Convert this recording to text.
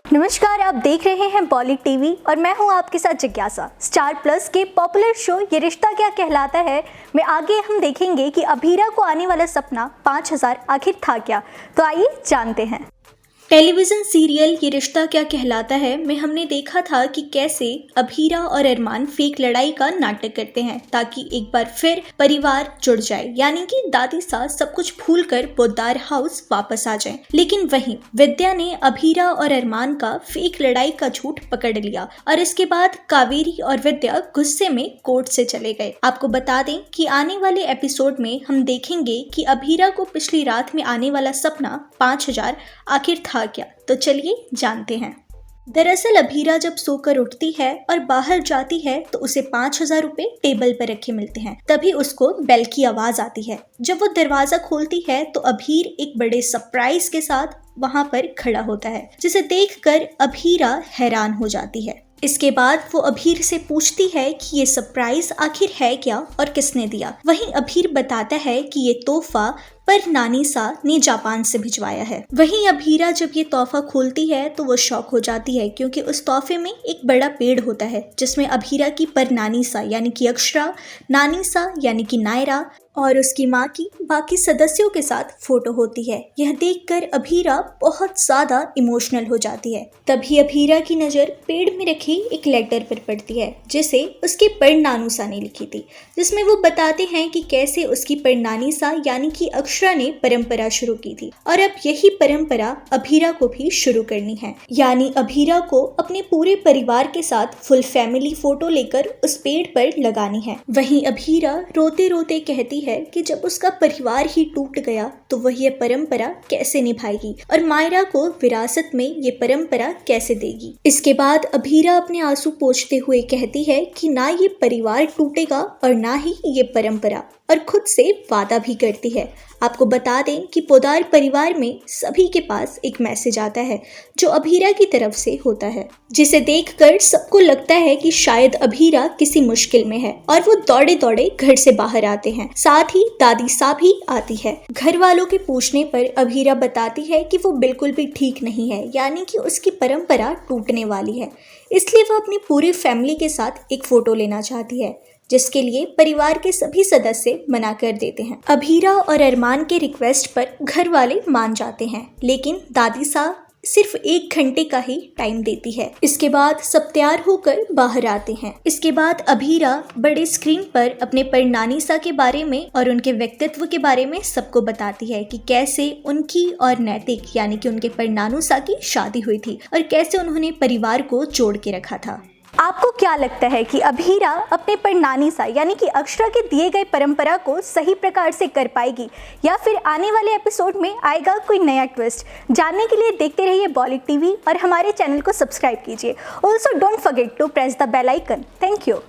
नमस्कार, आप देख रहे हैं बॉलीवुड टीवी और मैं हूं आपके साथ जिज्ञासा। स्टार प्लस के पॉपुलर शो ये रिश्ता क्या कहलाता है में आगे हम देखेंगे कि अभीरा को आने वाला सपना 5000 आखिर था क्या। तो आइए जानते हैं। टेलीविज़न सीरियल ये रिश्ता क्या कहलाता है में हमने देखा था कि कैसे अभीरा और अरमान फेक लड़ाई का नाटक करते हैं ताकि एक बार फिर परिवार जुड़ जाए, यानी कि दादी सास सब कुछ भूलकर पोद्दार हाउस वापस आ जाए। लेकिन वहीं विद्या ने अभीरा और अरमान का फेक लड़ाई का झूठ पकड़ लिया और इसके बाद कावेरी और विद्या गुस्से में कोर्ट से चले गए। आपको बता दें कि आने वाले एपिसोड में हम देखेंगे कि अभीरा को पिछली रात में आने वाला सपना 5000 आखिर था क्या। तो चलिए जानते हैं। दरअसल अभीरा जब सोकर उठती है और बाहर जाती है तो उसे 5000 रुपए टेबल पर रखे मिलते हैं। तभी उसको बेल की आवाज आती है। जब वो दरवाजा खोलती है तो अभीर एक बड़े सरप्राइज के साथ वहां पर खड़ा होता है, जिसे देखकर अभीरा हैरान हो जाती है। इसके बाद वो अभीर से पूछती है कि ये सरप्राइज आखिर है क्या और किसने दिया। वहीं अभीर बताता है कि ये तोहफा पर नानी सा ने जापान से भिजवाया है। वहीं अभीरा जब ये तोहफा खोलती है तो वो शॉक हो जाती है, क्योंकि उस तोहफे में एक बड़ा पेड़ होता है जिसमें अभीरा की पर नानी सा यानी कि अक्षरा, नानी सा यानी कि नायरा और उसकी माँ की बाकी सदस्यों के साथ फोटो होती है। यह देखकर अभीरा बहुत ज्यादा इमोशनल हो जाती है। तभी अभीरा की नजर पेड़ में रखी एक लेटर पर पड़ती है जिसे उसके परनानू सा ने लिखी थी, जिसमें वो बताते हैं कि कैसे उसकी परनानी सा यानी कि अक्षरा ने परंपरा शुरू की थी और अब यही परंपरा अभीरा को भी शुरू करनी है। यानी अभीरा को अपने पूरे परिवार के साथ फुल फैमिली फोटो लेकर उस पेड़ पर लगानी है। वहीं अभीरा रोते रोते कहती है कि जब उसका परिवार ही टूट गया तो वह ये परंपरा कैसे निभाएगी और मायरा को विरासत में ये परंपरा कैसे देगी। इसके बाद अभीरा अपने आंसू पोंछते हुए कहती है कि ना ये परिवार टूटेगा और ना ही ये परंपरा, और खुद से वादा भी करती है। आपको बता दें कि पोद्दार परिवार में सभी के पास एक मैसेज आता है जो अभीरा की तरफ से होता है, जिसे देखकर सबको लगता है कि शायद अभीरा किसी मुश्किल में है और वो दौड़े दौड़े घर से बाहर आते हैं। साथ ही दादी सा भी आती है। घर वालों के पूछने पर अभीरा बताती है कि वो बिल्कुल भी ठीक नहीं है, यानी कि उसकी परंपरा टूटने वाली है, इसलिए वो अपनी पूरी फैमिली के साथ एक फोटो लेना चाहती है, जिसके लिए परिवार के सभी सदस्य मना कर देते हैं। अभीरा और अरमान के रिक्वेस्ट पर घर वाले मान जाते हैं, लेकिन दादी सा सिर्फ 1 घंटे का ही टाइम देती है। इसके बाद सब तैयार होकर बाहर आते हैं। इसके बाद अभीरा बड़े स्क्रीन पर अपने परनानी सा के बारे में और उनके व्यक्तित्व के बारे में सबको बताती है कि कैसे उनकी और नैतिक यानी कि उनके परनानू सा की शादी हुई थी और कैसे उन्होंने परिवार को जोड़ के रखा था। आपको क्या लगता है कि अभीरा अपने परनानी सा यानी कि अक्षरा के दिए गए परंपरा को सही प्रकार से कर पाएगी या फिर आने वाले एपिसोड में आएगा कोई नया ट्विस्ट? जानने के लिए देखते रहिए बॉलीवुड टीवी और हमारे चैनल को सब्सक्राइब कीजिए। Also don't forget to press the bell icon. Thank you.